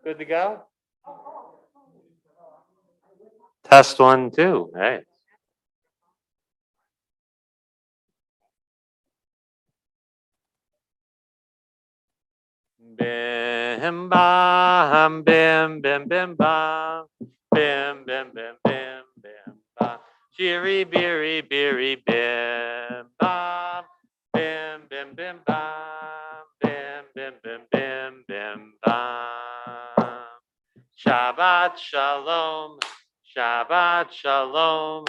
Good to go? Test 1, 2. Hey. Bim bam, bim bim bim bam, bim bim bim bim bim bam. Cheery beery beery bim bam, bim bim bim bam, bim bim bim bim bim bam. Shabbat shalom, Shabbat shalom,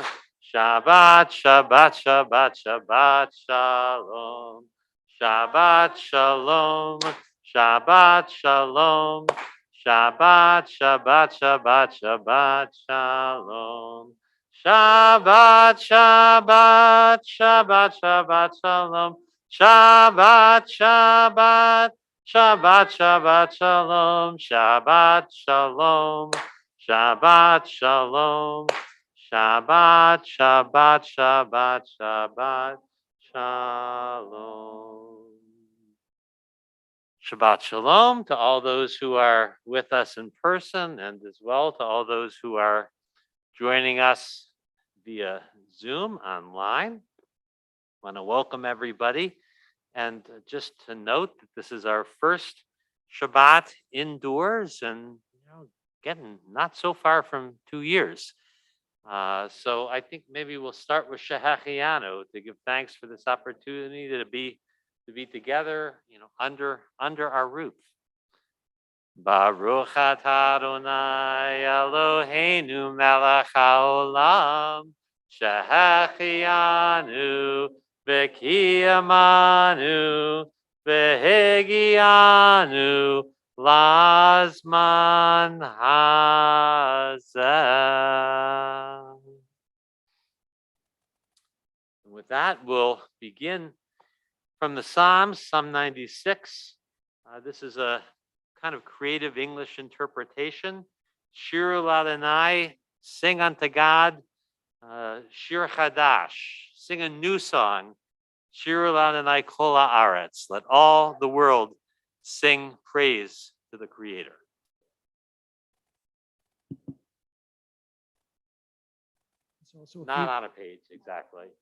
Shabbat Shabbat Shabbat Shabbat shalom, Shabbat shalom. Shabbat shalom, Shabbat, Shabbat, Shabbat, Shabbat shalom. Shabbat, Shabbat, Shabbat, Shabbat shalom. Shabbat, Shabbat, Shabbat, Shabbat shalom. Shabbat shalom, Shabbat shalom. Shabbat, Shabbat, Shabbat, Shabbat shalom. Shabbat Shalom to all those who are with us in person and as well to all those who are joining us via Zoom online. I want to welcome everybody and just to note that this is our first Shabbat indoors and getting not so far from 2 years. So I think maybe we'll start with Shehechianu to give thanks for this opportunity to be together, under our roof. Baruch atah Adonai Eloheinu melech haolam shehechianu v'kiyamanu v'hegianu lazman hazeh. And with that, we'll begin from the Psalms, Psalm 96. This is a kind of creative English interpretation. Shir Adonai, sing unto God. Shir Chadash, sing a new song. Shir Adonai kol haaretz, let all the world sing praise to the Creator. Not on a page, exactly.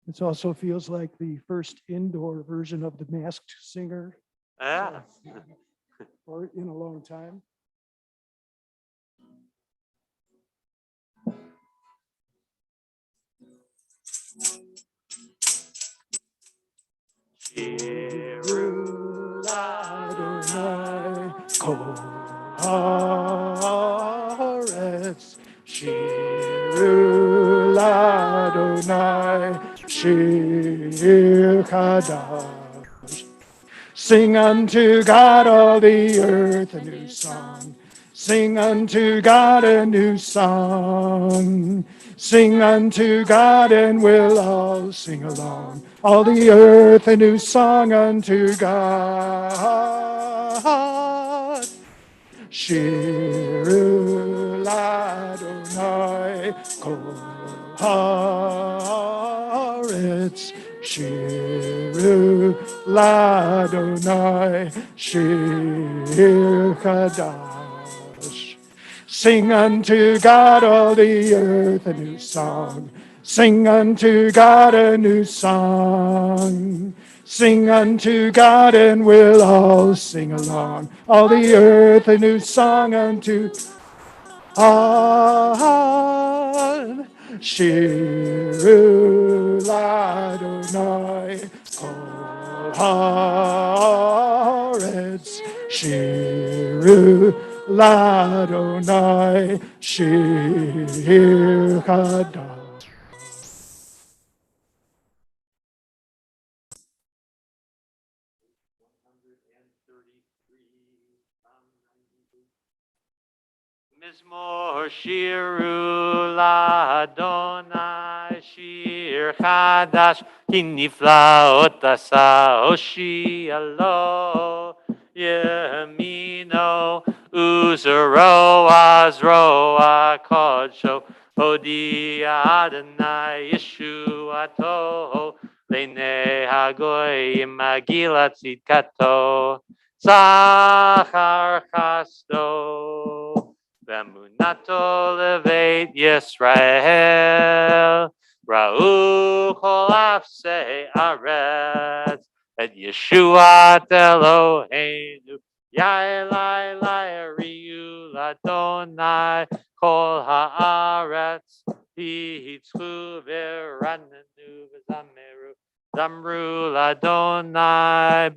It also feels like the first indoor version of The Masked Singer. Yeah. Or in a long time. Shiru Adonai kol haaretz, Shiru Adonai Shir Chadash. Sing unto God all the earth a new song. Sing unto God a new song. Sing unto God and we'll all sing along. All the earth a new song unto God. Shiru Adonai kol haaretz, Shiru Adonai Shir Chadash. Sing unto God all the earth a new song. Sing unto God a new song. Sing unto God and we'll all sing along. All the earth a new song unto God. Shiru Adonai kol haaretz, Shiru Adonai Shir Chadash. Mizmor Shiru Adonai Shir Chadash Ki niflaot asa Hoshialo Yemino Uzero Azro Akodsho Hodi Adonai Yeshuato Leinei hagoyim Magilat Tzidkato Sachar Chasto Vemunato Leveit Yisrael Ra'u Kol Afsei Aretz Et Yeshuat Eloheinu Yai Lai Lai Riu Ladonai Kol Haaretz Hitzchu V'ranenu V'zameru Zamru Ladonai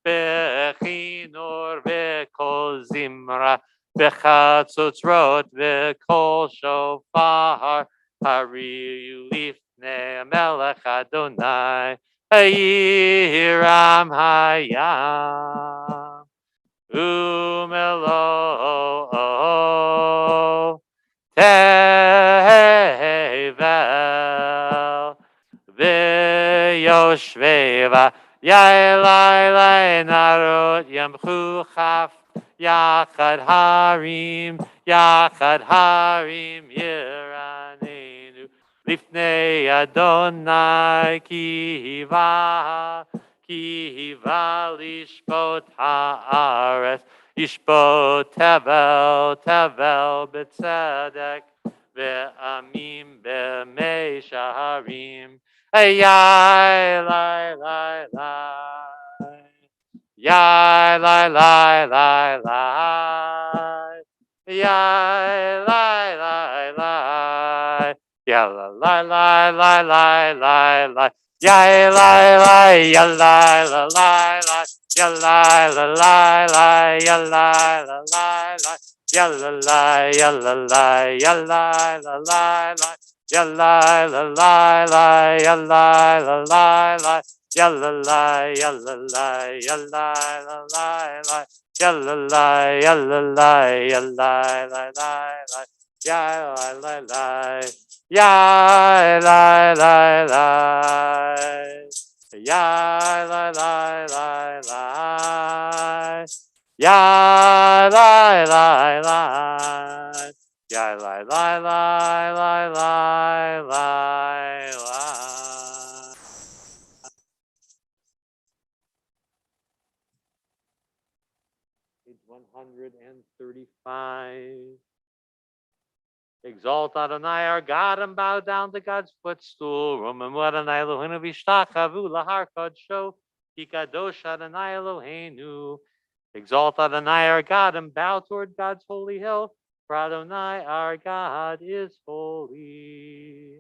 Bechinor V'kol Zimra B'chatzotzrot V'kol Shofar Hariu Lifnei Melech Adonai Hiram Hayam Umelo Tevel V'yoshveva Yaelai Lai Narot Yamchu Chaf Yachad Harim Yiranenu Lifnei Adonai Ki hiva lishpot haaretz Yishpot tevel b'tzedek ve'amim b'mei shaharim Yai lai lai lai Yai lai lai lai lai Yai lai lai lai Yalla lai lai lai lai lai lai Yai lai lai ya lai la lai lai ya lai la lai lai ya lai la lai lai ya la lai ya la lai ya lai la lai lai ya lai la lai lai ya lai la lai lai ya la lai ya la lai ya lai la lai lai ya la lai ya la lai ya lai lai lai lai ya lai lai lai Yai lai lai lai Yai lai lai lai lai Yai lai lai lai Yai lai lai lai lai lai lai lai Page 135 Exalt Adonai our God and bow down to God's footstool. Remember Adonai Eloheinu v'shtachavu lahar kodsho ki kadosh Adonai Eloheinu. Exalt Adonai our God and bow toward God's holy hill. For Adonai our God is holy.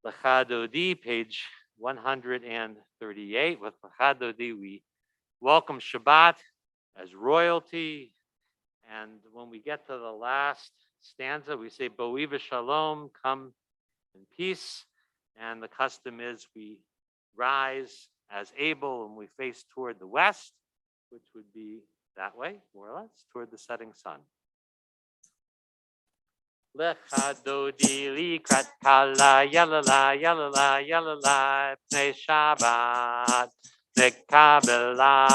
L'chadodi, page 138. With L'chadodi, we welcome Shabbat as royalty. And when we get to the last stanza, we say, Bo'iva Shalom, come in peace. And the custom is we rise as able and we face toward the west, which would be that way, more or less, toward the setting sun. Lecha dodi likrat kala yalala yalala yalala pnei Shabbat nekabela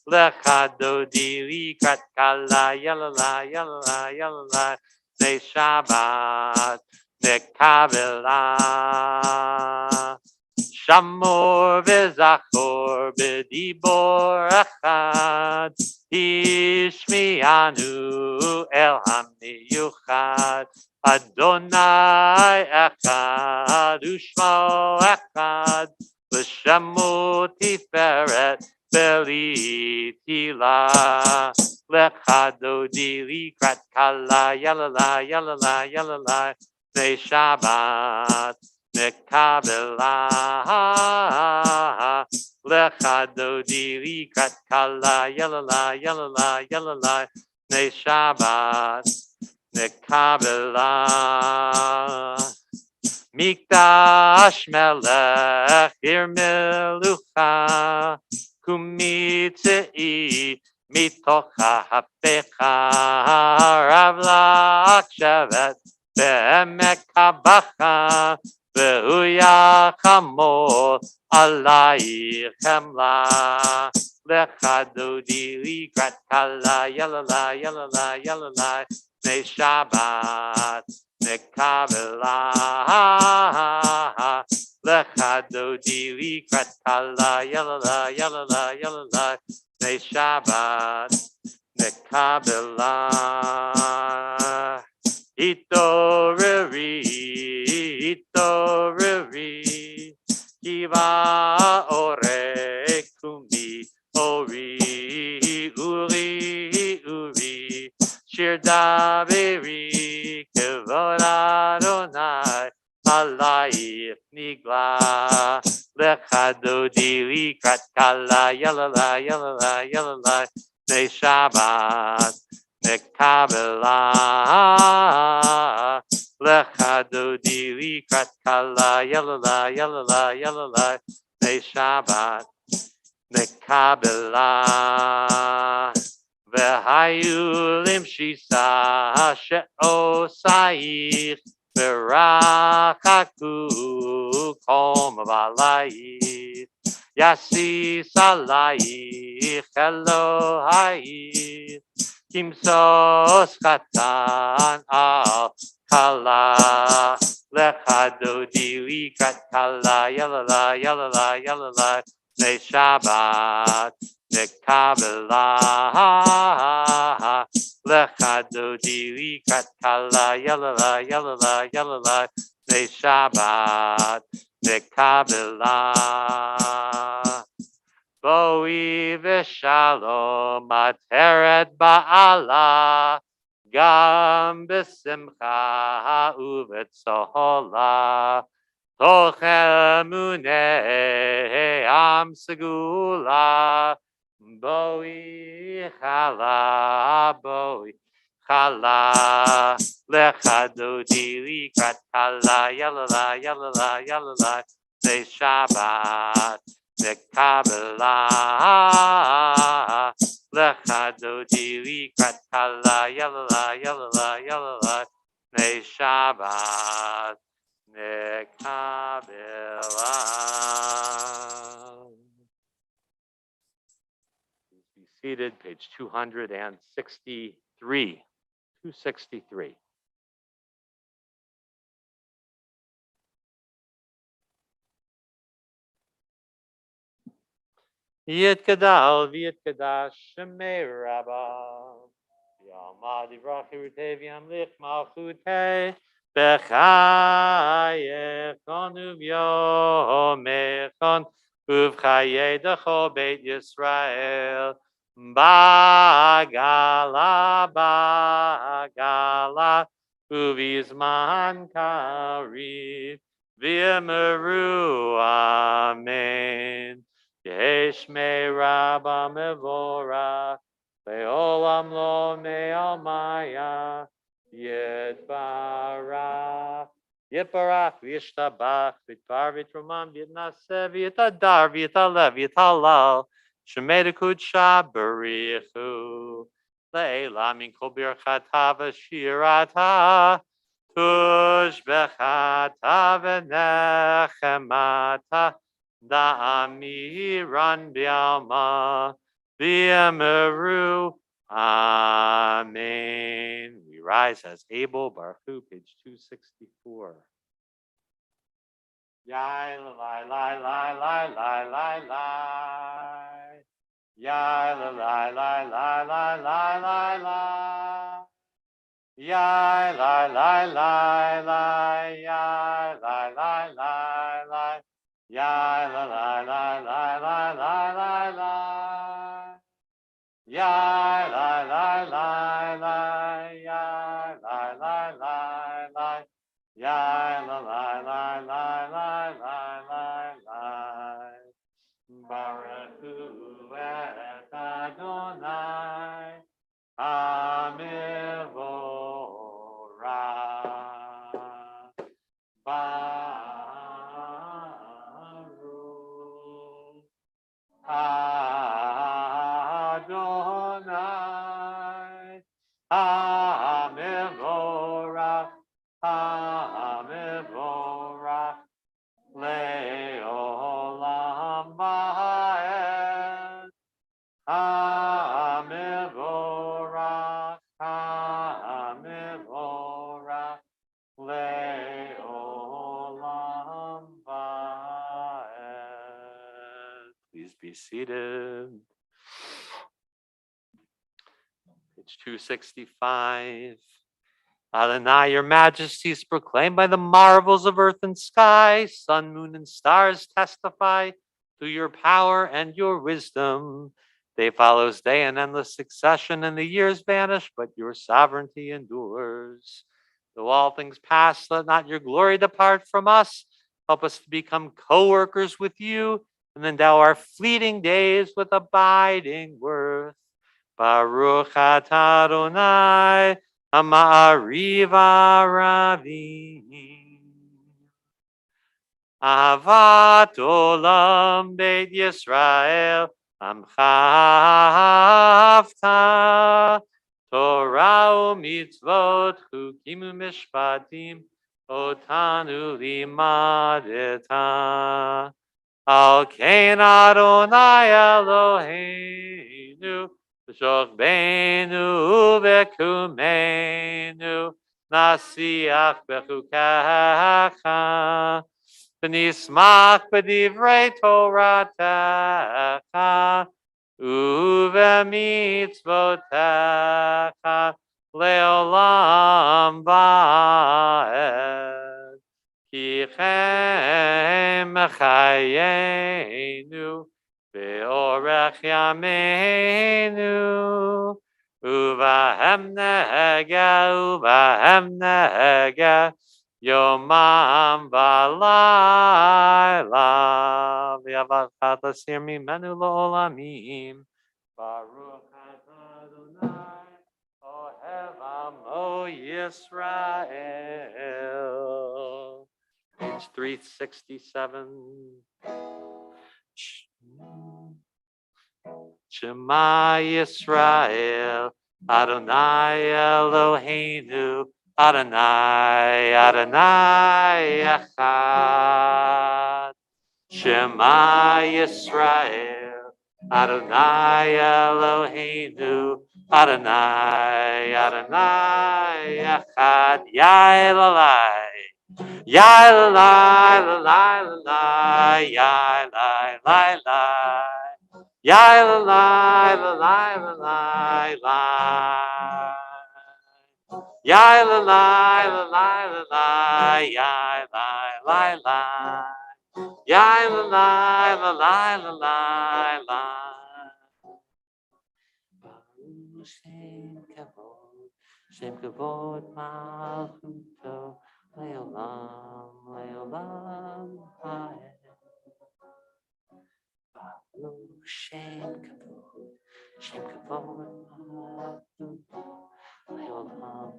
lecha dodi likrat kala yalala yalala yalala pnei Shabbat nekabela Shamor v'zachor b'dibor echad Ishmianu el hamiyuchad Adonai echad Ushmo echad V'shemu tiferet belitila Lecha dodi likrat kala yalala yalala yalala Pnei Shabbat Nekabela Lecha dodi likrat kala yalala yalala yalala Pnei Shabbat Nekabela Mikdash melech ir melucha kumitzei mitocha hapecha ravlach shevet be'emek habacha Ve'hu yachamol alayich chemla Lecha dodi likrat kala yalala yalala yalala Pnei Shabbat Nekabela Lecha Dodi Likrat Kala Yalala Yalala Yalala Ne Shabbat Nekabela Itoriri Itoriri Kiva Ore Kumi Ori Uri Uri Shir Daviri Kevod Adonai Alayich Nigla Lecha Dodi Likrat Kala Yalala Yalala Yalala Ne Shabbat Nekabela Lecha Dodi Likrat Kala Yalala Yalala Yalala Ne Shabbat Nekabela V'hayu limshisa she'osayich v'rachaku kol mavalayich yasis alayich Elohayich kimsos chatan al kala lecha dodi likrat kala yalala yalala yalala ne Shabbat Nekabela Lecha Dodi Likrat Kala Yalala Yalala Yalala Ne Shabbat Nekabela Boi V'Shalom Ateret Ba'ala Gam B'Simcha U'V'Tzola Toch emunei am segula boi chala lecha dodi likrat kala yalala yalala yalala ne Shabbat nekabela lecha dodi likrat kala yalala yalala yalala ne Shabbat Nekabela. Please be seated, page 263. 263. Yitkadal v'yitkadash shemei rabba. Yalma divrach irutei v'yamlich malchutei. B'chayechon uvyomechon uvchayedecho beit Yisrael. Bagala bagala uvizman kariv v'yemeru amen. Yesh me rabba mevora leolam lo me'almaya yitbarach yitbarach v'yishtabach v'yitbar v'yitromam v'yitnaseh v'yitadar v'yitalev v'yitalal shemei d'kudsha barichu le'elam min kol birchata v'shirata tush bechata v'nechemata Da'amiran bialma v'yemeru. Amen. We rise as Abel, Baruch Hu, page 264. Yai la lai lai lai lai lai lai lai. Yai la lai lai lai lai lai lai lai. Yai lai lai lai lai. Yai lai lai lai lai. Yai la la la la la la la la. Yai la la la la. Yai la la la la. Yai la la la la la la la. Baruch Hu et Adonai Hamevorach. Baruch Adonai Hamevorach Hamevorach Leolam Vaed Hamevorach Hamevorach Please be seated. Page 265. Adonai, your majesty is proclaimed by the marvels of earth and sky. Sun, moon, and stars testify to your power and your wisdom. Day follows day in endless succession, and the years vanish, but your sovereignty endures. Though all things pass, let not your glory depart from us. Help us to become co-workers with you, and endow our fleeting days with abiding worth. Baruch atah Adonai, Amariva Ravi. Ahavat Olam Beit Yisrael, Amchavta. Torah u'mitzvot, chukim u'mishpatim, otanu limadeta. Al kein Adonai Eloheinu, v'shokbeinu v'kumeinu, nasiach b'chukecha, v'nismach b'divrei Toratecha, u'v'mitzvotecha, le'olam va'ed. Ki chem chayenu, ve'orech yameinu, uvahem nehega, yomam v'layla, v'yavachat asir mimenu lo'olamim. Baruch atah Adonai, ohev amo Yisrael. Page 367. Shema Yisrael, Adonai Eloheinu, Adonai, Adonai Echad. Shema Yisrael, Adonai Eloheinu, Adonai, Adonai Echad. Yael Alai. Ya la la la la, ya la la la, ya la la la la la la, ya la la la la la, ya la la la, ya la la la la la la. Shem kavod malchuto. Leolam, Leolam, Haed. Baruch Shem Kavod, Leolam, Leolam.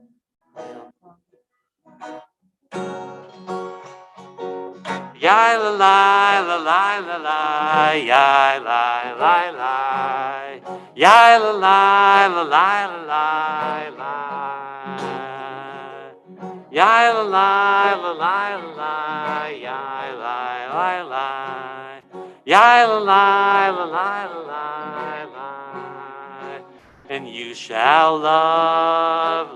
Yai la la la la la la, yai la la la, yai la la la la la la. Yai la la la la la, yai la la la, yai la la la la la la. And you shall love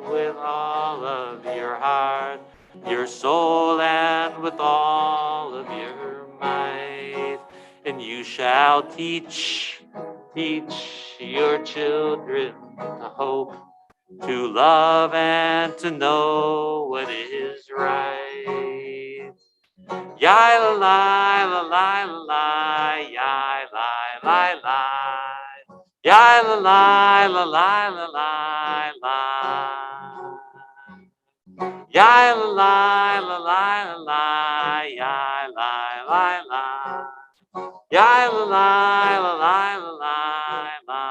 with all of your heart, your soul, and with all of your might. And you shall teach your children to hope, to love, and to know what is right. Yai la la la la la, yai la la la, yai la la la la la la. Yai la la la la la, yai la la la, yai la la la la la la.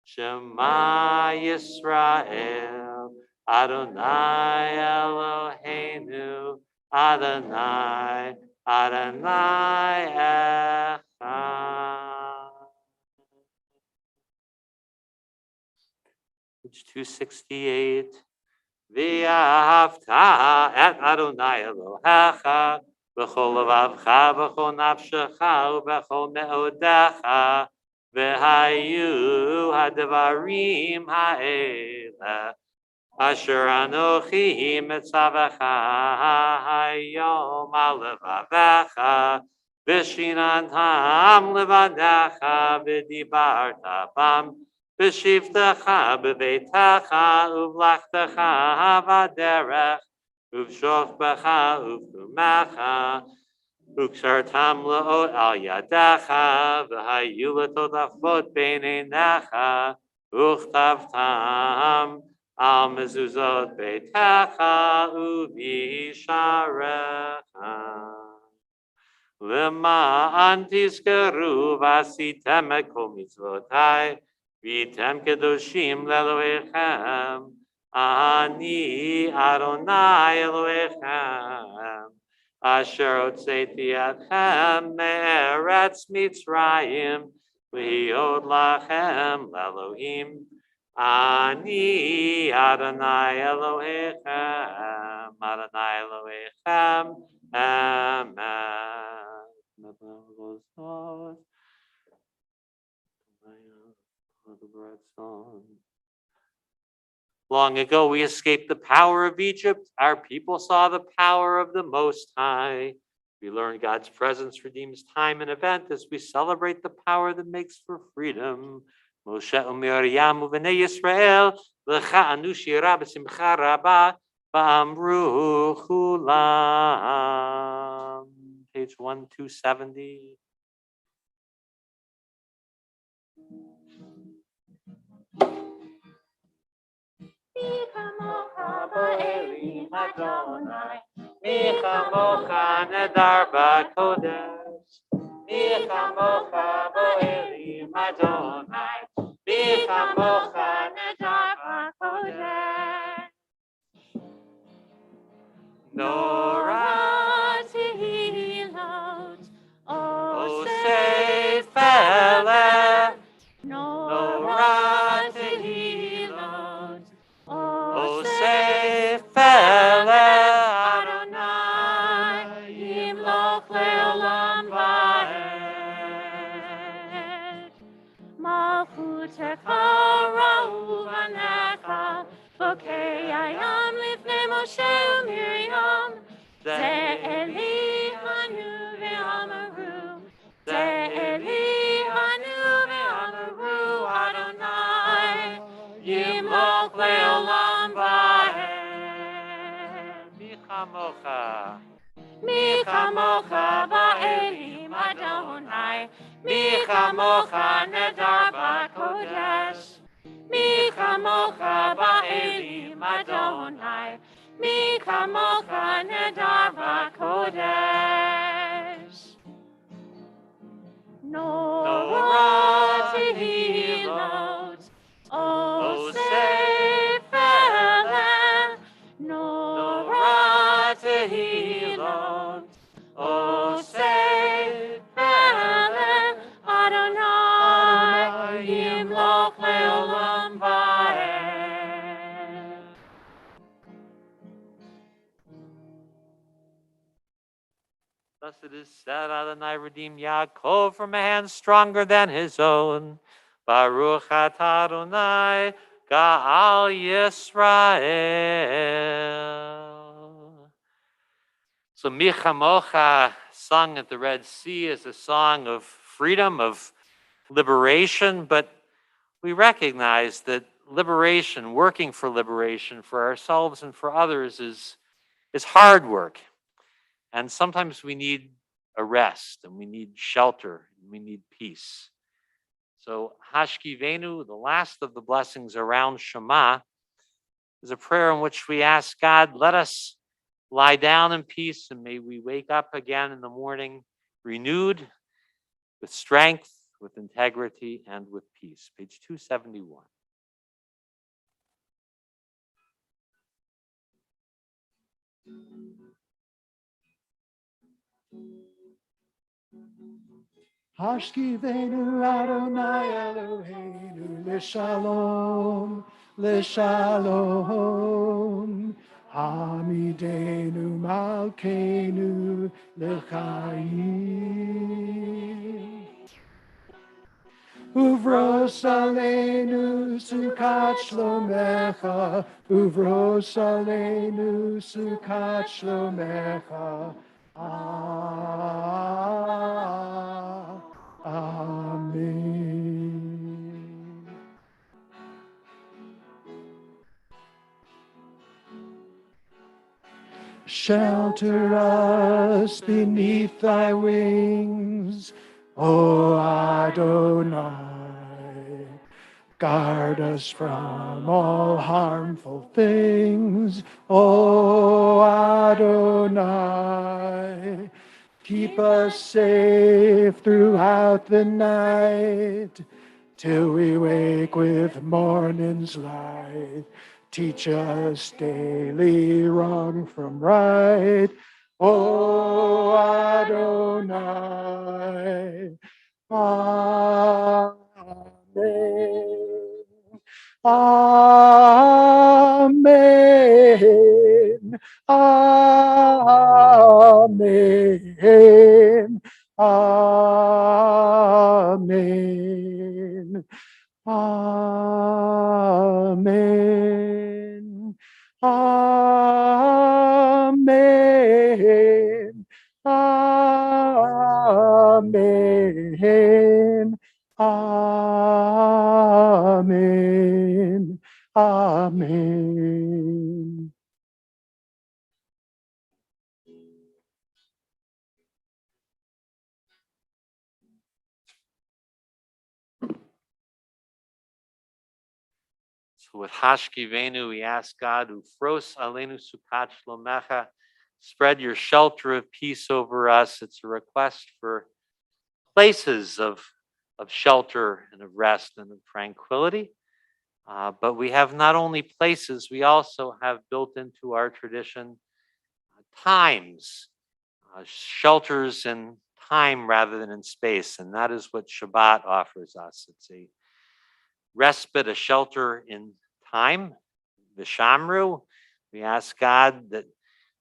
Shema Yisrael, Adonai Eloheinu, Adonai, Adonai Echad. Page 268. V'ahavta et Adonai Elohecha, b'chol levavcha, b'chol nafshecha, u'b'chol me'odecha, v'hayu ha'devarim ha'eleh, asher anochi mitzavecha hayom al levavecha, Vishinantam levadecha v'dibarta bam v'shivtecha b'veitecha uvlachtecha v'derech uvshofbecha uvkumecha uksartam laot al yadecha v'hayu letodafot beinenecha uchtavtam al mezuzot beitecha uvisharecha Lema antiskeru vasitem ekol mitzvotai vitem kedoshim leloechem ani Adonai Elohechem asher hotzeti atchem me'eretz Mitzrayim liot lachem lelohim ani Adonai Elohechem Adonai Elohechem Amen. Long ago, we escaped the power of Egypt. Our people saw the power of the Most High. We learned God's presence redeems time and event as we celebrate the power that makes for freedom. Moshe u'Miriam u'Bnei Yisrael lecha anu shira b'simcha rabah v'amru chulam. Page 1270. Mi chamocha ba'elim Adonai, Mi chamocha nedar b'kodesh. Mi chamocha ba'elim Adonai. Mi chamocha nedar b'kodesh. Norah tehilot, Osei Feleh. Norah tehilot, Osei Feleh Adonai, yimloch leolam va'ed. Malchutecha ra'u vanecha, bokei hayam lifnei Moshe u'Miriam. Ze'eli hanu ve'amaru, Ze'eli hanu ve'amaru, Adonai, yimloch leolam va'ed. Mi chamocha. Mi chamocha ba'elim Adonai, Mi chamocha nedar b'kodesh. Mi chamocha ba'elim Adonai, Mi chamocha nedar b'kodesh. Norah tehilot, Osei Feleh. Norah tehilot, Osei Feleh. Adonai, yimloch leolam va'ed. Thus it is said, Adonai redeemed Yaakov from a hand stronger than his own. Baruch atah Adonai, Ga'al Yisrael. So Mi Chamocha, sung at the Red Sea, is a song of freedom, of liberation, but we recognize that liberation, working for liberation for ourselves and for others is hard work. And sometimes we need a rest, and we need shelter, and we need peace. So Hashkivenu, the last of the blessings around Shema, is a prayer in which we ask God, let us lie down in peace, and may we wake up again in the morning renewed with strength, with integrity, and with peace. Page 271. Hashkivenu Adonai Eloheinu L'shalom, L'shalom. Hamidenu Malkeinu L'chaim. Uvros aleinu sukat shlomecha, Uvros aleinu sukat shlomecha. Shelter us beneath thy wings, O Adonai. Guard us from all harmful things, O Adonai. Keep us safe throughout the night, till we wake with morning's light. Teach us daily wrong from right, O Adonai. Amen. Amen. Amen. Amen. Amen. Amen. Amen. Amen. Amen. So with Hashkivenu, we ask God, Ufros Alenu Sukat Shlomecha, spread your shelter of peace over us. It's a request for places of shelter and of rest and of tranquility. But we have not only places, we also have built into our tradition times, shelters in time rather than in space. And that is what Shabbat offers us. It's a respite, a shelter in time, the Shamru. We ask God that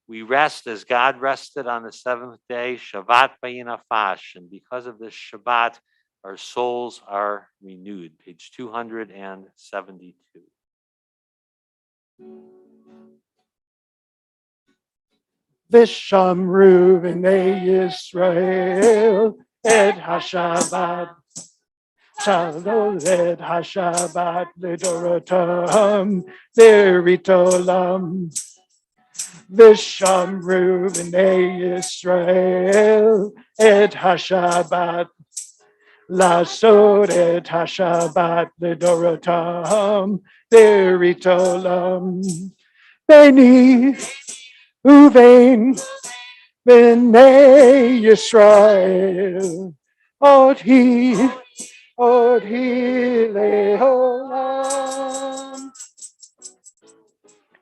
we rest as God rested on the seventh day, Shabbat Bayinafash. And because of this Shabbat, our souls are renewed. Page 272. Vishamru v'nei Yisrael et HaShabbat. Shalom et HaShabbat lidorotam viritolam. Vishamru v'nei Yisrael et HaShabbat. Lasod et HaShabbat lidorotam viritolam. Beni uvein b'nei Yisrael. Oti leolam.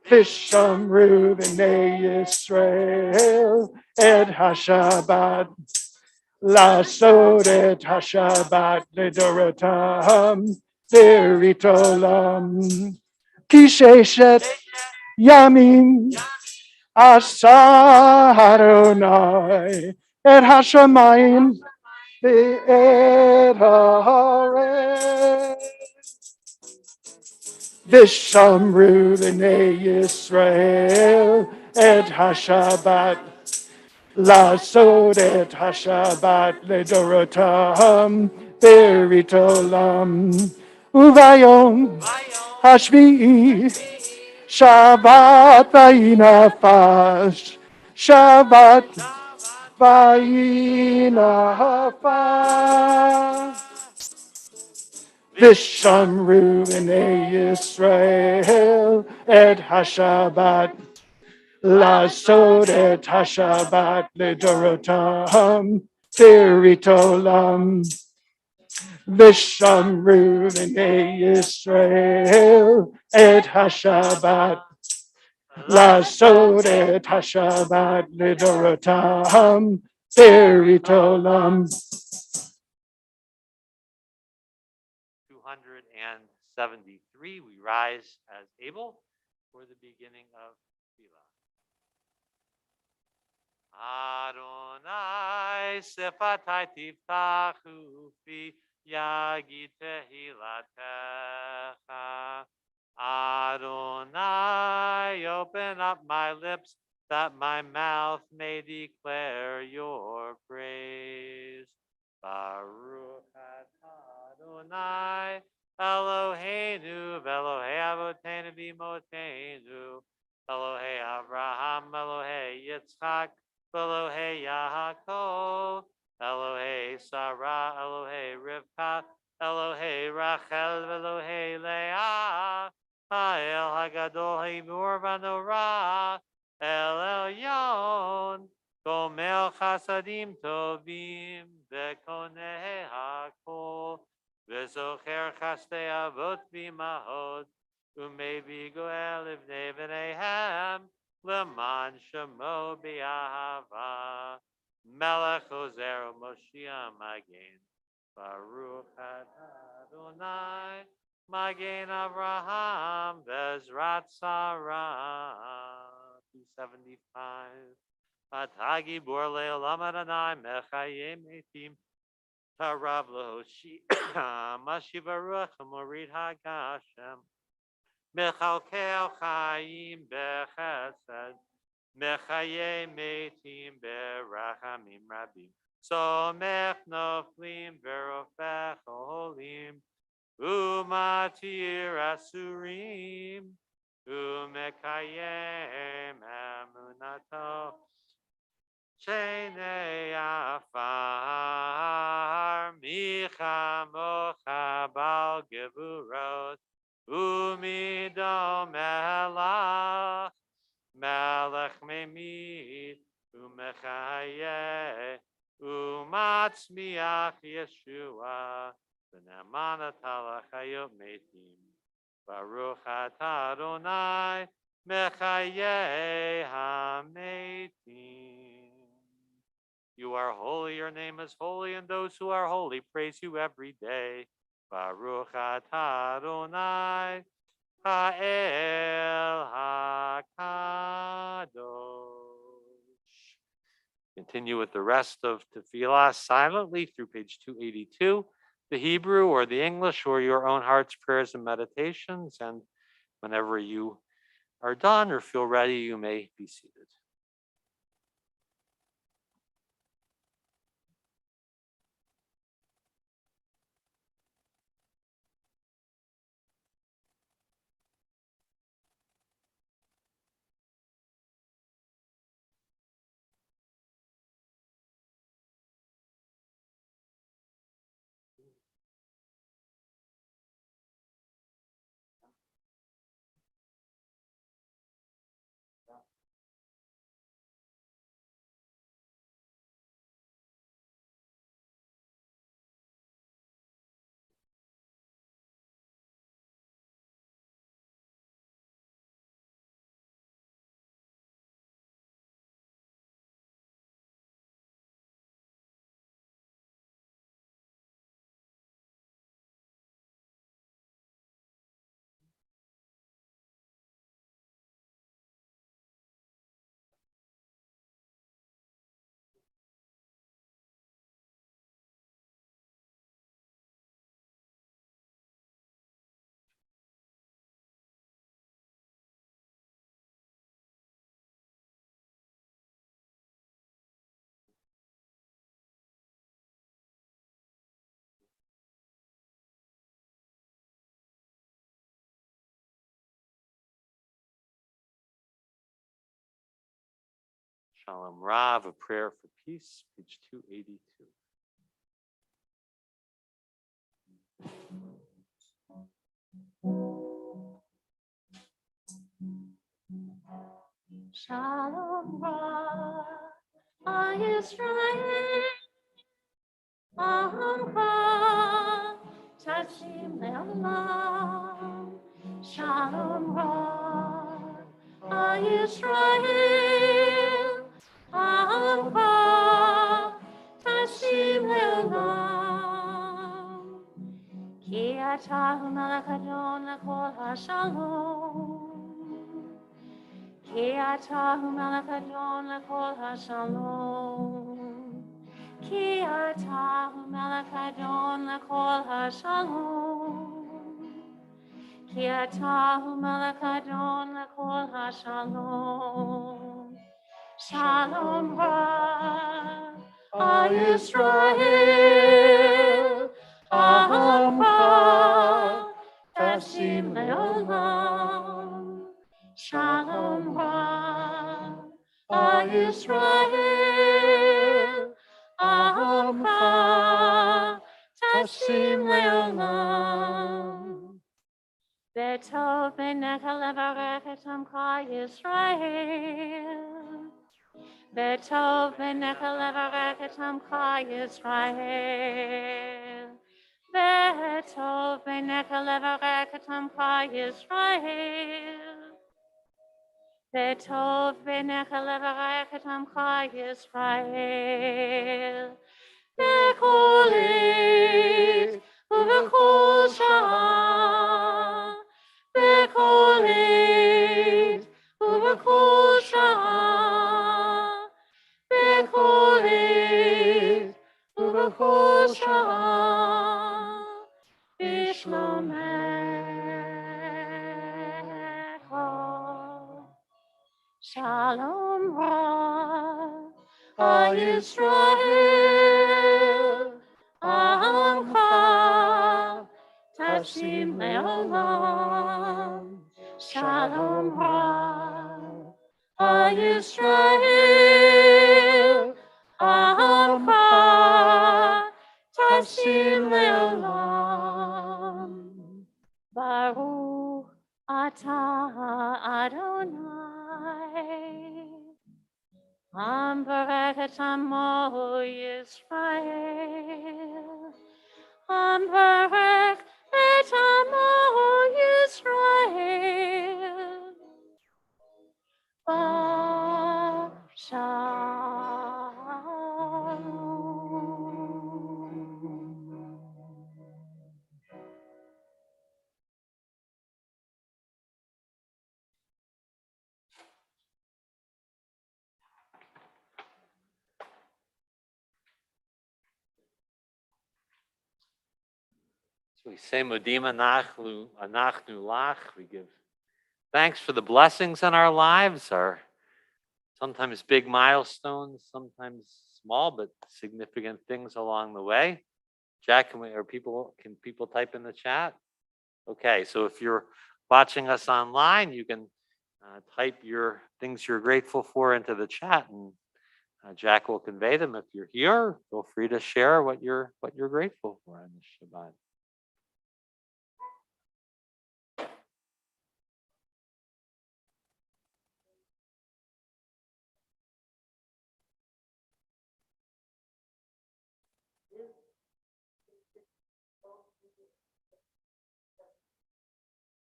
Vishamru b'nei Yisrael et HaShabbat. Lasod et HaShabbat lidorotam viritolam. Kisheshet yamim asa Adonai et hashamayim ve'et haaretz. Vishamru b'nei Yisrael et HaShabbat. Lasod et HaShabbat lidorotam viritolam. Uvayom hashvi'i Shabbat vayinafash. Shabbat vayinafash. Vishamru b'nei Yisrael et HaShabbat. Lasod et HaShabbat lidorotam viritolam. Vishamru b'nei Yisrael et HaShabbat. Lasod et HaShabbat lidorotam viritolam. 273, we rise as able for the beginning of Tefillah. Adonai sefatai tiftachu fi yagi tehilatecha. Adonai, open up my lips that my mouth may declare your praise. Baruch atah Adonai Eloheinu v'Elohei Avotenu v'Imotenu Elohe Abraham, Elohe Yitzchak, Elohe Yaakov, Elohe Sarah, Elohe Rivka, Elohe Rachel, Elohe Leah, Ha'el Hagadol Himur Vanorah, El Elyon, Gomel Chasadim Tovim, Vekoneh HaKol, V'zocher Chastei Avot V'imahot, Umevi Goel Ivnei V'neihem, Leman Shemo B'Ahava, Melech Ozer Moshiach Magen, Baruch Atah Adonai, Magen Avraham, Bezrat Sarah, 275. Atagi Bor Le'olam Adonai, Mechayim Etim, Harav Lehoshi, Mashiv Baruch, Morid HaGashem, Mechalkel Chaim Bechesed, Mechaye Metim Berachamim Rabim, Somech Noflim Verofech Olim, Umatir Asurim, Umekayem Emunato, Shene Afar, Micha Mocha Bal Gevurot, Umido Melach, Melech Memit, Umechaye, Umatzmiach Yeshua, V'ne'amanat halachayot metim, Baruch atah Adonai, Mechaye hametim. You are holy, your name is holy, and those who are holy praise you every day. Baruch atah Adonai, Ha'el HaKadosh. Continue with the rest of Tefillah silently through page 282, the Hebrew or the English or your own heart's prayers and meditations. And whenever you are done or feel ready, you may be seated. Shalom Rav, a prayer for peace, page 282. Shalom Rav, Yisrael, Amcha, Tashim Le'olam. Shalom Rav, Yisrael, Amcha, Tashim Le'olam. Ki atah Melech Adon L'kol HaShalom. Ki atah Melech Adon L'kol HaShalom. Ki atah Melech Adon L'kol HaShalom. Ki atah Melech Adon L'kol HaShalom. Shalom Rav, Yisrael, Amcha, Tashim Le'olam. Shalom Rav. Tashim Leolam. Betov Beneka Levarech et Amcha Yisrael. Betov Beneka Levarech et Amcha Yisrael. Betov Beneka Levarech et Amcha Yisrael. Betov Beneka Levarech et Amcha Yisrael. בכל עת ובכל שעה, בכל עת ובכל שעה, בכל עת ובכל שעה, בשלומך. שלום רב. Yisrael, Amcha, Tashim Leolam, Shalom Ra. Yisrael, Amcha, Tashim Leolam, Baruch Atah Adonai. Ambarek et amo Yisrael. Ambarek et amo Yisrael. Shalom. So we say Modim Anachnu Lach. We give thanks for the blessings in our lives, our sometimes big milestones, sometimes small but significant things along the way. Jack, can people type in the chat? Okay, so if you're watching us online, you can type your things you're grateful for into the chat, and Jack will convey them. If you're here, feel free to share what you're grateful for on this Shabbat.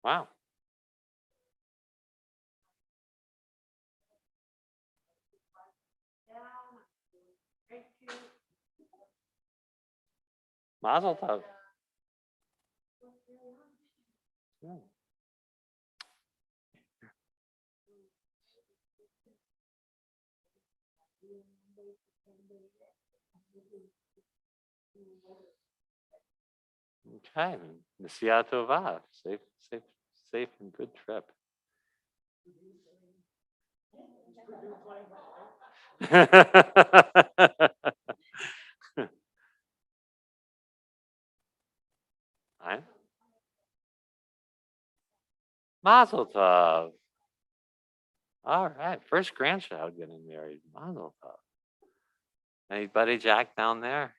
Wow. Mazel tov. Yeah. Okay, Nasiya Tova. Safe and good trip. I- Mazel tov. All right, first grandchild getting married. Mazel tov. Anybody, Jack, down there?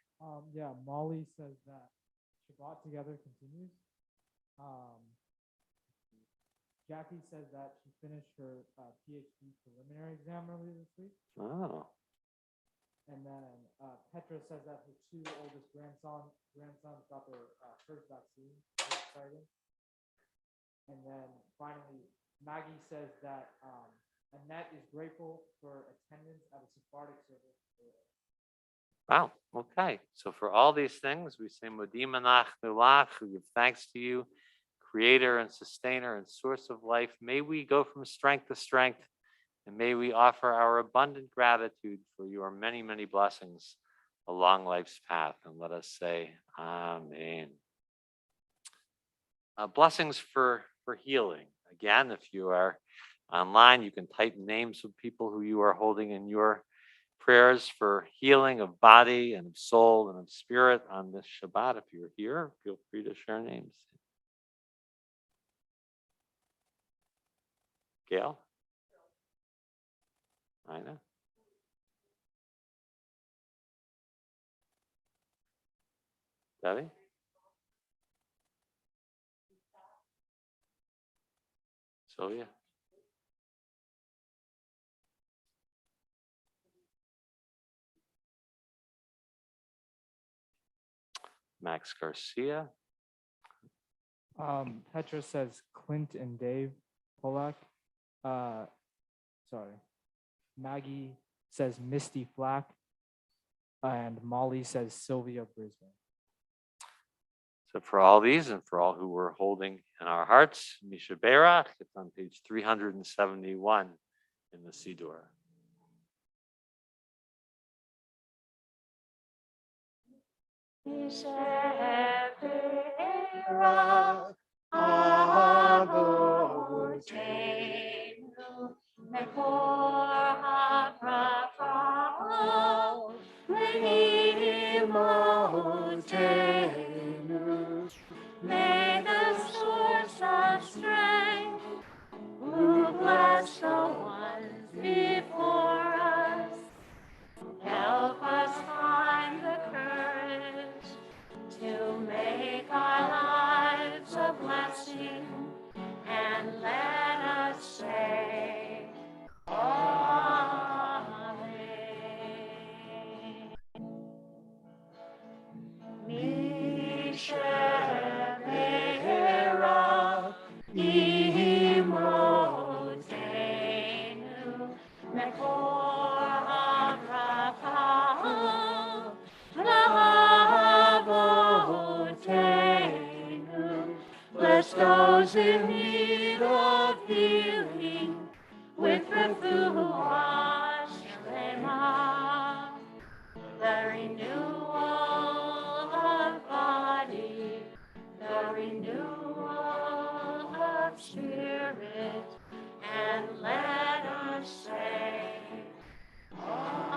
Yeah, Molly says that Shabbat together continues. Jackie says that she finished her PhD preliminary exam earlier this week. Oh, And then Petra says that her two oldest grandsons got their first vaccine. That's exciting. And then finally, Maggie says that Annette is grateful for attendance at a Sephardic service. wow. Okay. So for all these things, we say Modim Anachnu Lach. We give thanks to you, Creator and Sustainer and Source of life. May we go from strength to strength, and may we offer our abundant gratitude for your many, many blessings along life's path. And let us say, Amen. Blessings for healing. Again, if you are online, you can type names of people who you are holding in your prayers for healing of body and of soul and of spirit on this Shabbat. If you're here, feel free to share names. Gail? Ina? Debbie? Sylvia. Max Garcia. Petra says Clint and Dave Polak. Sorry. Maggie says Misty Flack. And Molly says Sylvia Brisbane. So for all these and for all who we're holding in our hearts, Misha Berach, it's on page 371 in the Siddur. May the source of strength, who bless the ones before us, help us find the courage to make our lives a blessing, and let us say, Amen. Mishabera imotenu mekor habrachah lavotenu. Bless those in need of healing with refuah shlema, the renewal of body, the renewal of spirit, and let us say, Amen.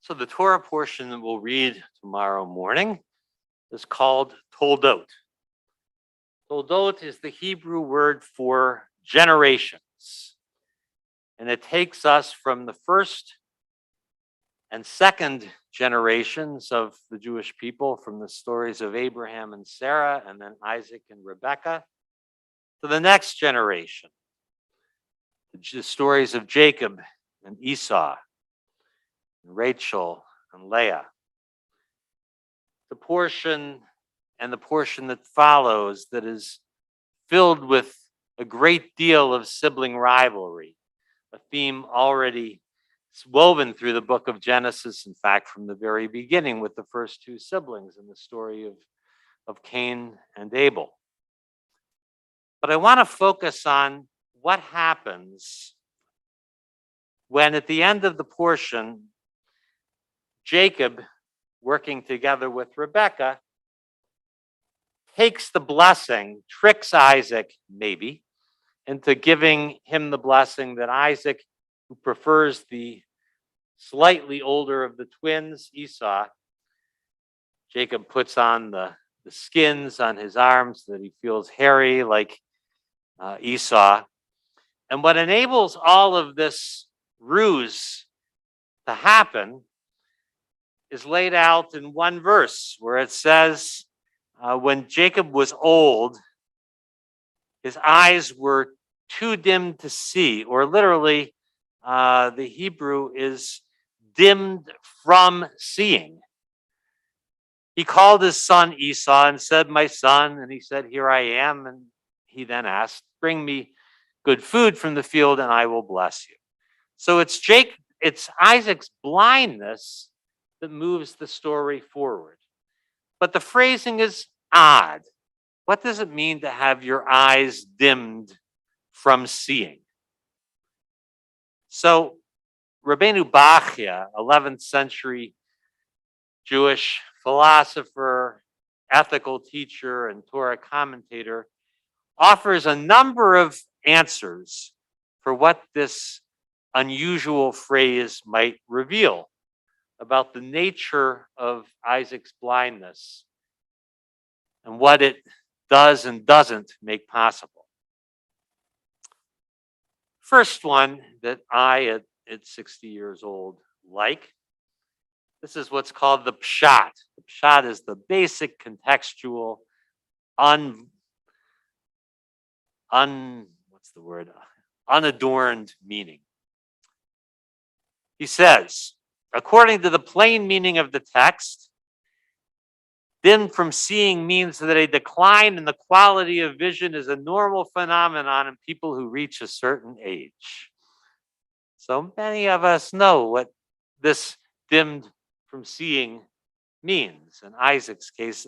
So the Torah portion that we'll read tomorrow morning is called Toldot. Toldot is the Hebrew word for generations. And it takes us from the first and second generations of the Jewish people, from the stories of Abraham and Sarah, and then Isaac and Rebekah, to the next generation, the stories of Jacob and Esau, and Rachel and Leah. The portion that follows that is filled with a great deal of sibling rivalry, a theme already woven through the book of Genesis, in fact, from the very beginning with the first two siblings in the story of Cain and Abel. But I want to focus on what happens when at the end of the portion, Jacob, working together with Rebekah, takes the blessing, tricks Isaac, maybe, into giving him the blessing that Isaac, who prefers the slightly older of the twins, Esau, Jacob puts on the skins on his arms so that he feels hairy like Esau. And what enables all of this ruse to happen is laid out in one verse where it says, when Jacob was old, his eyes were too dim to see, or literally, the Hebrew is dimmed from seeing. He called his son Esau and said, "My son," and he said, "Here I am." And he then asked, "Bring me good food from the field and I will bless you." So it's Isaac's blindness that moves the story forward. But the phrasing is odd. What does it mean to have your eyes dimmed from seeing. So Rabbeinu Bachya, 11th century Jewish philosopher, ethical teacher, and Torah commentator, offers a number of answers for what this unusual phrase might reveal about the nature of Isaac's blindness and what it does and doesn't make possible. First one that I, at 60 years old, like, this is what's called the pshat. The pshat is the basic contextual, unadorned meaning. He says, according to the plain meaning of the text, dim from seeing means that a decline in the quality of vision is a normal phenomenon in people who reach a certain age. So many of us know what this dimmed from seeing means. In Isaac's case,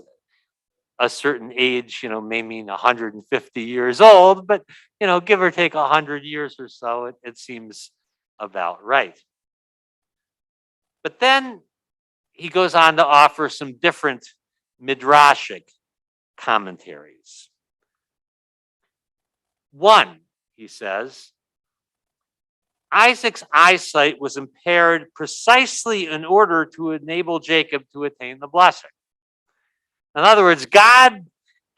a certain age, may mean 150 years old, but, give or take 100 years or so, it seems about right. But then he goes on to offer some different midrashic commentaries. One, he says, Isaac's eyesight was impaired precisely in order to enable Jacob to attain the blessing. In other words, God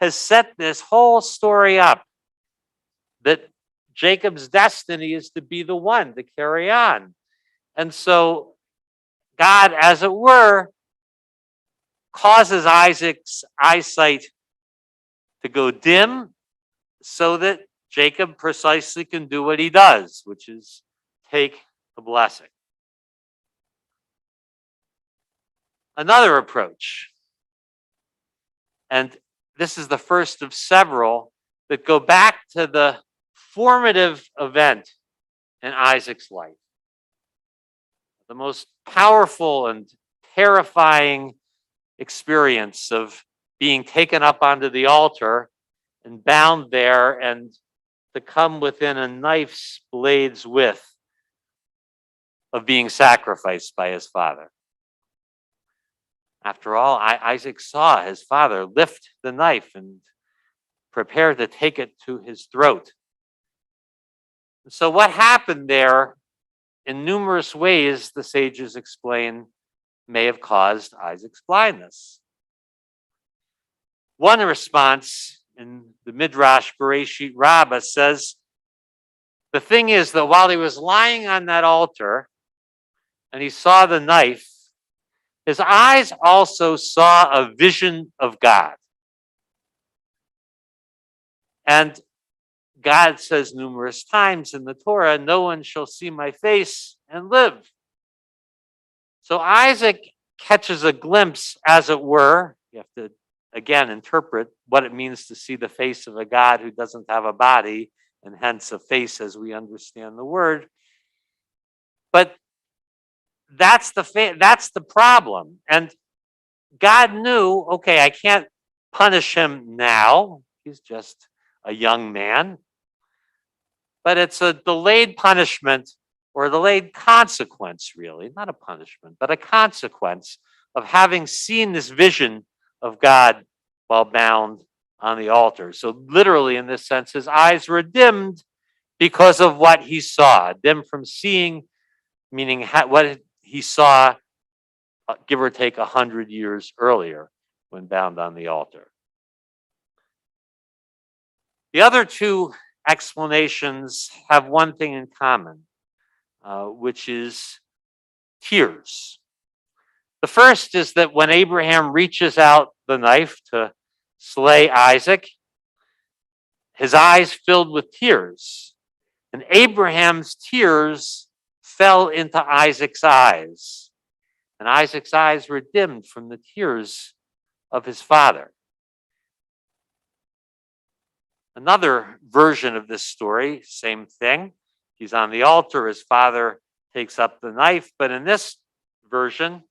has set this whole story up that Jacob's destiny is to be the one to carry on. And so God, as it were, causes Isaac's eyesight to go dim so that Jacob precisely can do what he does, which is take the blessing. Another approach, and this is the first of several that go back to the formative event in Isaac's life. The most powerful and terrifying experience of being taken up onto the altar and bound there and to come within a knife's blade's width of being sacrificed by his father. After all, Isaac saw his father lift the knife and prepare to take it to his throat. So what happened there, in numerous ways, the sages explain, may have caused Isaac's blindness. One response in the Midrash Bereshit Rabbah says, the thing is that while he was lying on that altar and he saw the knife, his eyes also saw a vision of God. And God says numerous times in the Torah, no one shall see my face and live. So Isaac catches a glimpse, as it were. You have to, again, interpret what it means to see the face of a God who doesn't have a body, and hence a face as we understand the word. But that's the problem. And God knew, okay, I can't punish him now. He's just a young man. But it's a delayed punishment or a delayed consequence, really, not a punishment, but a consequence of having seen this vision of God while bound on the altar. So literally, in this sense, his eyes were dimmed because of what he saw. Dim from seeing, meaning what he saw, give or take 100 years earlier when bound on the altar. The other two explanations have one thing in common, which is tears. The first is that when Abraham reaches out the knife to slay Isaac, his eyes filled with tears, and Abraham's tears fell into Isaac's eyes, and Isaac's eyes were dimmed from the tears of his father. Another version of this story, same thing. He's on the altar, his father takes up the knife, but in this version,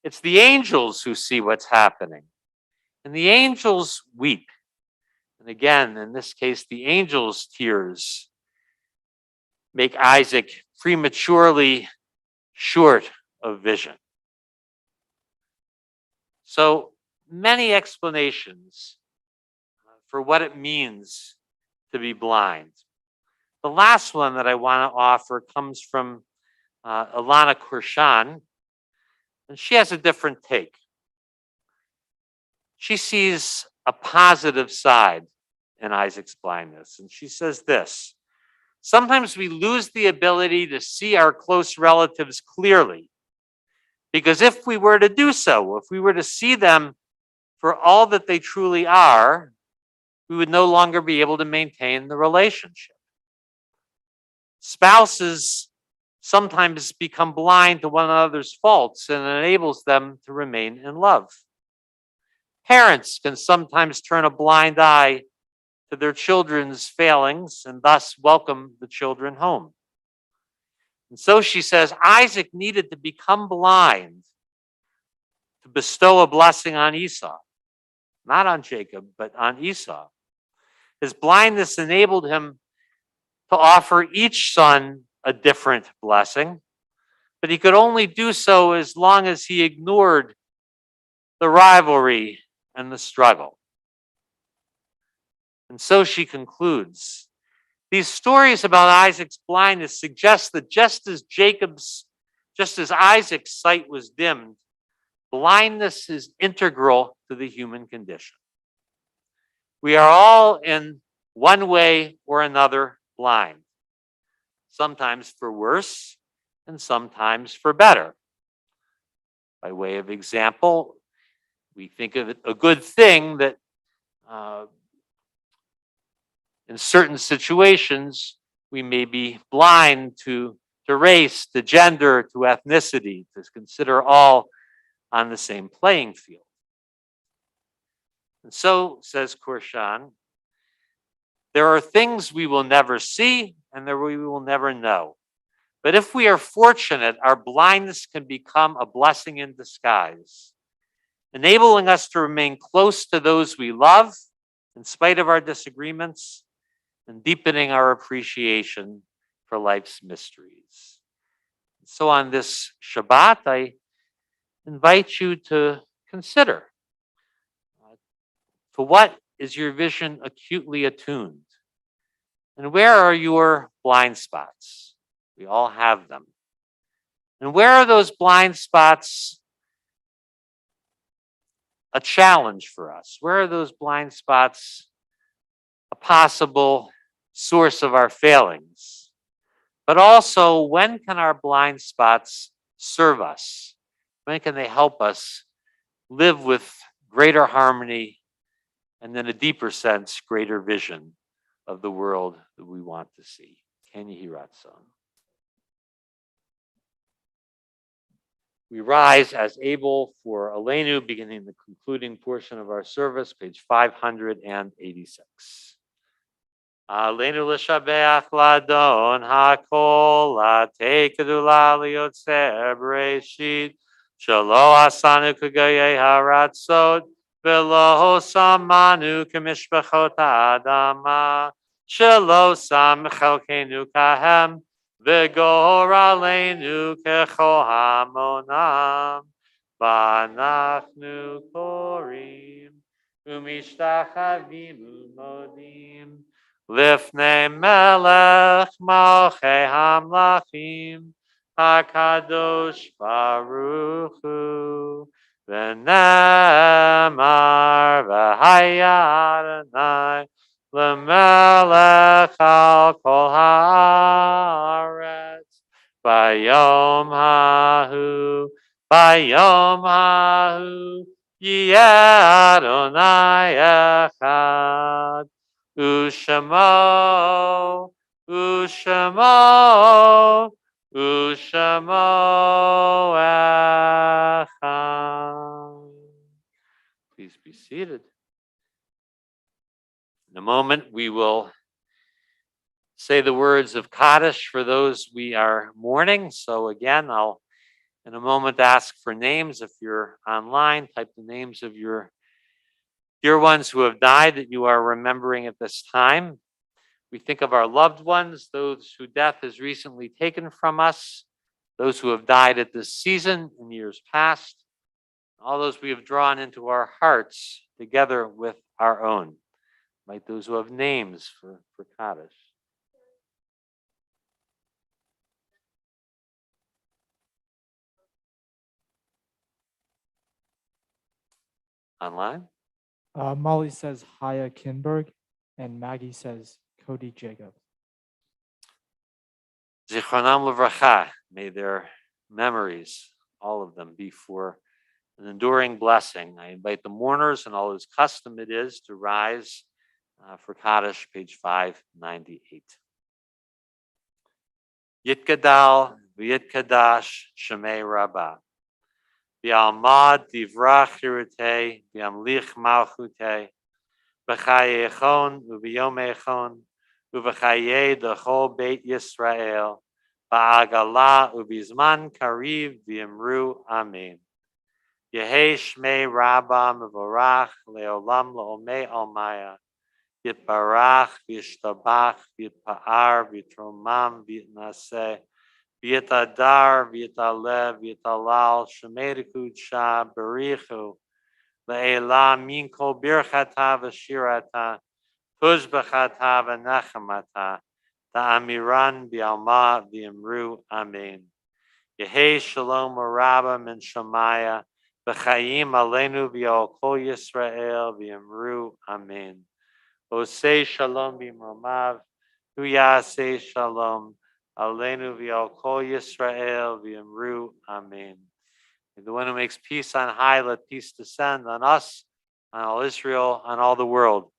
it's the angels who see what's happening. And the angels weep. And again, in this case, the angels' tears make Isaac prematurely short of vision. So many explanations for what it means to be blind. The last one that I want to offer comes from Ilana Kurshan, and she has a different take. She sees a positive side in Isaac's blindness, and she says this: sometimes we lose the ability to see our close relatives clearly, because if we were to do so, if we were to see them for all that they truly are, we would no longer be able to maintain the relationship. Spouses sometimes become blind to one another's faults and enables them to remain in love. Parents can sometimes turn a blind eye to their children's failings and thus welcome the children home. And so she says Isaac needed to become blind to bestow a blessing on Esau, not on Jacob, but on Esau. His blindness enabled him to offer each son a different blessing, but he could only do so as long as he ignored the rivalry and the struggle. And so she concludes, these stories about Isaac's blindness suggest that just as Isaac's sight was dimmed, blindness is integral to the human condition. We are all in one way or another blind, sometimes for worse and sometimes for better. By way of example, we think of it a good thing that in certain situations we may be blind to race, to gender, to ethnicity, to consider all on the same playing field. And so, says Kurshan, there are things we will never see and that we will never know. But if we are fortunate, our blindness can become a blessing in disguise, enabling us to remain close to those we love in spite of our disagreements and deepening our appreciation for life's mysteries. So on this Shabbat, I invite you to consider, to what is your vision acutely attuned? And where are your blind spots? We all have them. And where are those blind spots a challenge for us? Where are those blind spots a possible source of our failings? But also, when can our blind spots serve us? When can they help us live with greater harmony and, in a deeper sense, greater vision of the world that we want to see? Ken Yehi-Ratzon. We rise as able for Aleinu, beginning the concluding portion of our service, page 586. Aleinu l'shabeach ladon hakol latei kedula liyotzer b'reishit shelo asanu k'gayei haratzot v'lo samanu k'mishpachot ha'adama shelo sam chelkenu kahem v'gor aleinu kechol hamonam v'anachnu korim u'mishtachavim u'modim Lifnei melech malchei hamlachim HaKadosh Baruch Hu V'nemar v'haya Adonai L'melech al kol haaretz Bayom hahu Yeh Adonai echad Ushamo, Echad. Please be seated. In a moment, we will say the words of Kaddish for those we are mourning. So again, I'll in a moment ask for names. If you're online, type the names of your dear ones who have died that you are remembering at this time. We think of our loved ones, those whose death has recently taken from us, those who have died at this season in years past, all those we have drawn into our hearts together with our own, like those who have names for Kaddish. Online? Molly says Haya Kinberg, and Maggie says Cody Jacob. Zichronam Levracha, may their memories, all of them, be for an enduring blessing. I invite the mourners and all whose custom it is to rise for Kaddish, page 598. Yitgadal v'yitkadash Shemei Rabbah. V'almad divrach hirutei v'amlich malchutei v'chayechon u'v'yomechon u'v'chayei d'chol Beit Yisrael ba'agala u'bizman kariv v'imru amen. Yehei Shmei Rabbah mevorach leolam leomei almaya yitbarach v'yishtabach v'yitpa'ar v'yitromam v'yitnaseh v'yitadar v'yitalev v'yitalal shemei d'kudsha berichu le'elah min kol birchata v'shirata tuz b'chata v'nechamata ta'amiran b'alma v'imru amen. Yehei shalom Rabba min Shemaya v'chayim aleinu v'yol kol Yisrael v'imru amen. Osei shalom b'imromav hu yaseh shalom aleinu v'yol kol Yisrael v'imru amen. May the one who makes peace on high, let peace descend on us, on all Israel, on all the world.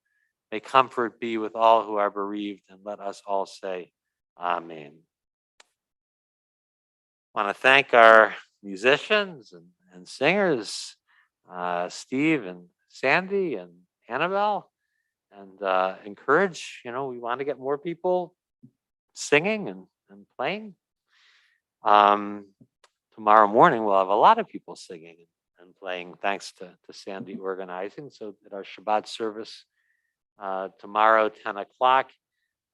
May comfort be with all who are bereaved, and let us all say amen. I want to thank our musicians and singers, Steve and Sandy and Annabelle, and encourage, we want to get more people singing and playing. Tomorrow morning, we'll have a lot of people singing and playing, thanks to Sandy organizing. So at our Shabbat service tomorrow, 10 o'clock,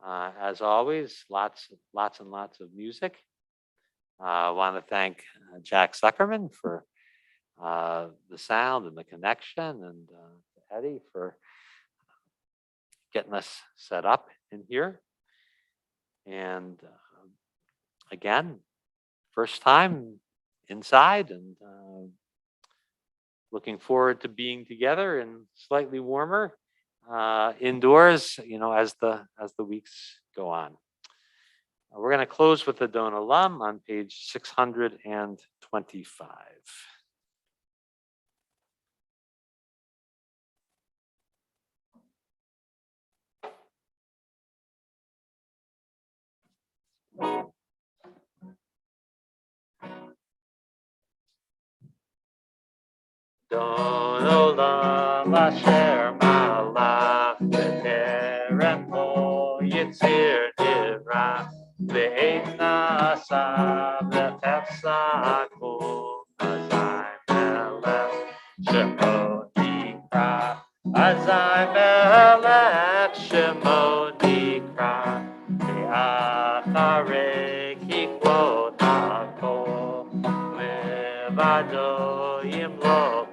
as always, lots and lots of music. I want to thank Jack Zuckerman for the sound and the connection, and Eddie for getting us set up in here. And again, first time inside, and looking forward to being together and slightly warmer indoors, as the weeks go on. We're going to close with the Don Olam on page 625. Don Olam asher malach b'terem bo yitzir nivra ve'et nasa v'chefsaku azay melech shemo nikra azay melech shemo nikra ve'acharei kikwot hakol levado yimloch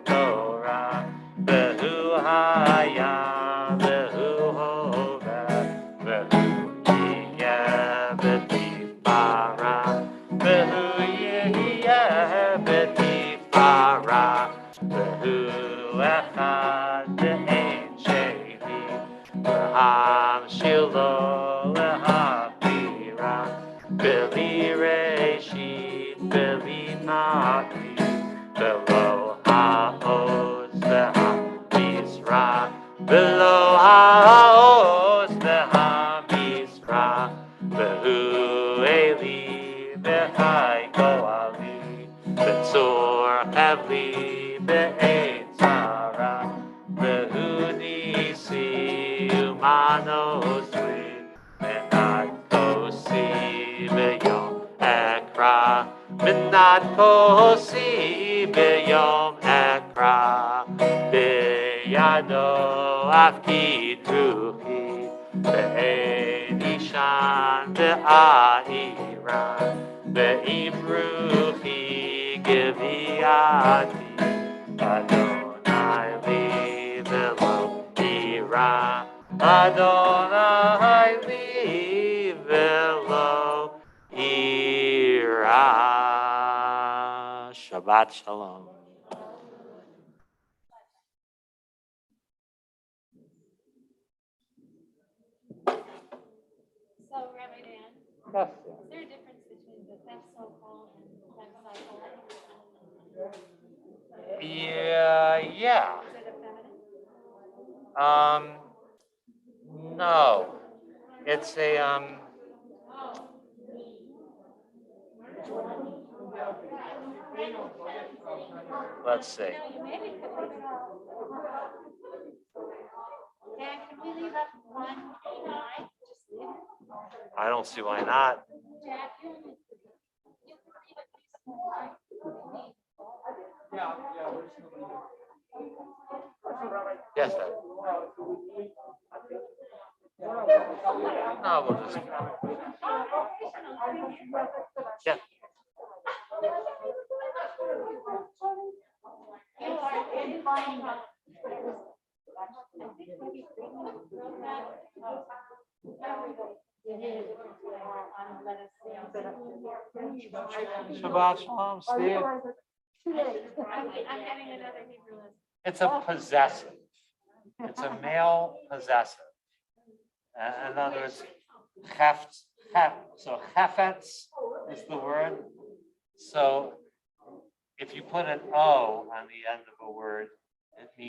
below haos v'hamisra v'hu eli v'chai go'ali v'tzor chavli v'ein tzara v'hu nisi umanosri v'nat kosi v'yom ekra v'nat kosi v'yom ekra v'yado afki truchi ve'ein Shan Be'aira Be'ibruhi Giviati Adonai li velo ira Adonai li velo ira. Shabbat shalom. So, Rabbi Dan, Yes. is there a difference between the Tef Sokol and the Tef Cycle? Yeah. Is it a feminine? No. It's a let's see. No, you maybe could leave it out. Dan, can we leave up 189? Just leave it. I don't see why not. Jack, you can leave it. Yes, sir. No, we'll just. Yeah. You are finding out. I think maybe wrote that. It is. Let us see. Shabbat shalom, Steve. I'm getting another Hebrew list. It's a possessive. It's a male possessive. In other words, so chefetz is the word. So if you put an O on the end of a word,